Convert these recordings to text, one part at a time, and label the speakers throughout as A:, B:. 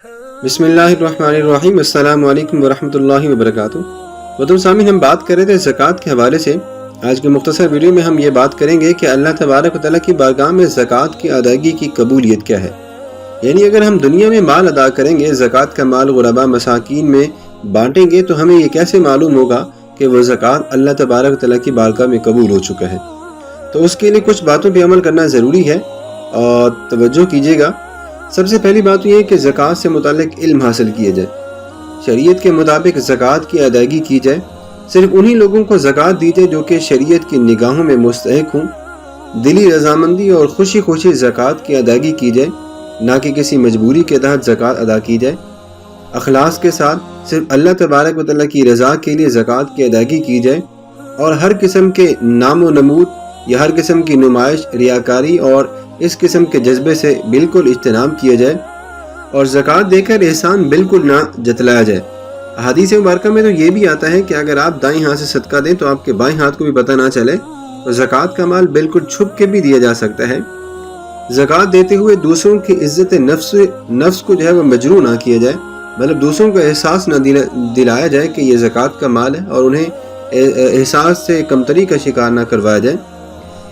A: بسم اللہ الرحمن الرحیم۔ السلام علیکم ورحمۃ اللہ وبرکاتہ۔ محترم سامعین، ہم بات کر رہے تھے زکوٰۃ کے حوالے سے۔ آج کے مختصر ویڈیو میں ہم یہ بات کریں گے کہ اللہ تبارک و تعالیٰ کی بارگاہ میں زکوٰۃ کی ادائیگی کی قبولیت کیا ہے۔ یعنی اگر ہم دنیا میں مال ادا کریں گے، زکوٰۃ کا مال غربا مساکین میں بانٹیں گے، تو ہمیں یہ کیسے معلوم ہوگا کہ وہ زکوٰۃ اللہ تبارک و تعالیٰ کی بارگاہ میں قبول ہو چکا ہے؟ تو اس کے لیے کچھ باتوں پہ عمل کرنا ضروری ہے اور توجہ کیجیے گا۔ سب سے پہلی بات یہ ہے کہ زکوٰۃ سے متعلق علم حاصل کیا جائے، شریعت کے مطابق زکوٰۃ کی ادائیگی کی جائے۔ صرف انہی لوگوں کو زکوٰۃ دی جائے جو کہ شریعت کی نگاہوں میں مستحق ہوں۔ دلی رضامندی اور خوشی خوشی زکوٰۃ کی ادائیگی کی جائے، نہ کہ کسی مجبوری کے تحت زکوٰۃ ادا کی جائے۔ اخلاص کے ساتھ صرف اللہ تبارک و تعالیٰ کی رضا کے لیے زکوٰۃ کی ادائیگی کی جائے، اور ہر قسم کے نام و نمود یا ہر قسم کی نمائش، ریاکاری اور اس قسم کے جذبے سے بالکل اجتناب کیا جائے، اور زکوٰۃ دے کر احسان بالکل نہ جتلایا جائے۔ احادیث مبارکہ میں تو یہ بھی آتا ہے کہ اگر آپ دائیں ہاتھ سے صدقہ دیں تو آپ کے بائیں ہاتھ کو بھی پتہ نہ چلے، تو زکوٰۃ کا مال بالکل چھپ کے بھی دیا جا سکتا ہے۔ زکوٰۃ دیتے ہوئے دوسروں کی عزت نفس کو جو ہے وہ مجروح نہ کیا جائے، مطلب دوسروں کو احساس نہ دلایا جائے کہ یہ زکوٰۃ کا مال ہے، اور انہیں احساس سے کمتری کا شکار نہ کروایا جائے۔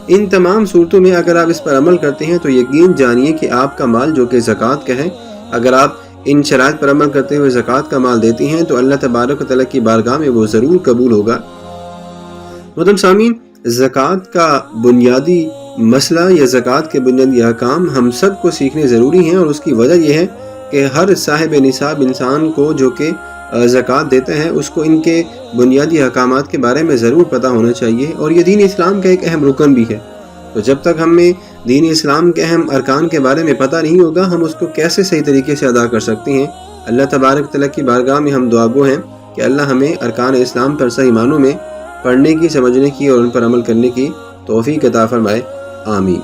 A: ان تمام صورتوں میں اگر آپ اس پر عمل کرتے ہیں تو یقین جانیے کہ آپ کا مال جو کہ زکوٰۃ کا ہے، اگر آپ ان شرائط پر عمل کرتے ہوئے زکوٰۃ کا مال دیتی ہیں تو اللہ تبارک و تعالیٰ کی بارگاہ میں وہ ضرور قبول ہوگا۔ محترم سامعین، زکوٰۃ کا بنیادی مسئلہ یا زکوٰۃ کے بنیادی احکام ہم سب کو سیکھنے ضروری ہیں، اور اس کی وجہ یہ ہے کہ ہر صاحب نصاب انسان کو جو کہ زکوٰۃ دیتا ہے، اس کو ان کے بنیادی احکامات کے بارے میں ضرور پتہ ہونا چاہیے، اور یہ دین اسلام کا ایک اہم رکن بھی ہے۔ تو جب تک ہمیں دین اسلام کے اہم ارکان کے بارے میں پتہ نہیں ہوگا، ہم اس کو کیسے صحیح طریقے سے ادا کر سکتے ہیں؟ اللہ تبارک تعالیٰ کی بارگاہ میں ہم دعا گو ہیں کہ اللہ ہمیں ارکان اسلام پر صحیح معنوں میں پڑھنے کی، سمجھنے کی اور ان پر عمل کرنے کی توفیق عطا فرمائے۔ آمین۔